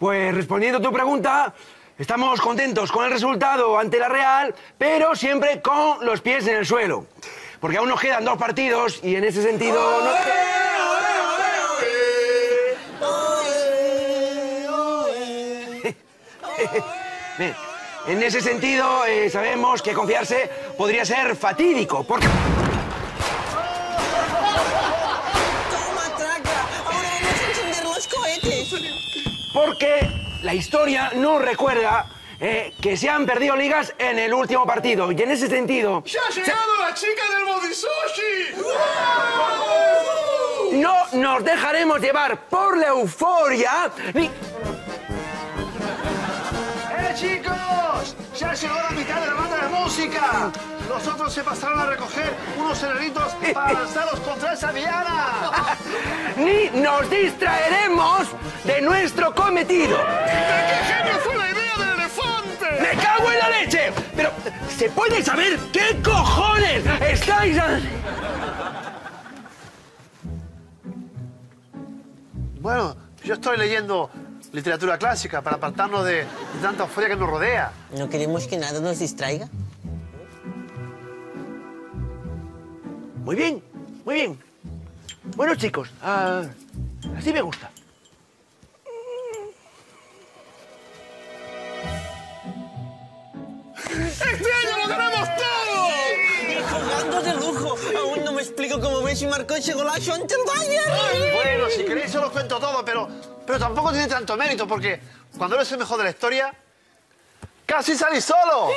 Pues respondiendo a tu pregunta, estamos contentos con el resultado ante la Real, pero siempre con los pies en el suelo. Porque aún nos quedan 2 partidos y en ese sentido... Bien, en ese sentido sabemos que confiarse podría ser fatídico, porque... ¡Toma, traca! ¡Ahora vamos a encender los cohetes! Porque la historia no recuerda que se han perdido ligas en el último partido. Y en ese sentido... ¡Ya ha llegado la chica del Bodisoshi! No nos dejaremos llevar por la euforia ni... ¡Chicos! ¡Ya llegó la mitad de la banda de música! Los otros se pasaron a recoger unos enanitos para lanzarlos contra esa villana. Ni nos distraeremos de nuestro cometido. ¿De qué genio fue la idea del elefante? ¡Me cago en la leche! Pero, ¿se puede saber qué cojones estáis...? Bueno, yo estoy leyendo literatura clásica para apartarnos de tanta euforia que nos rodea. ¿No queremos que nada nos distraiga? Muy bien, muy bien. Bueno, chicos, así me gusta. ¡Este año lo ganamos todo! ¡Jugando de lujo! Aún no me explico cómo Messi marcó ese golazo ante el Bayern. Bueno, si queréis os lo cuento todo, pero tampoco tiene tanto mérito, porque cuando eres el mejor de la historia, casi salís solo.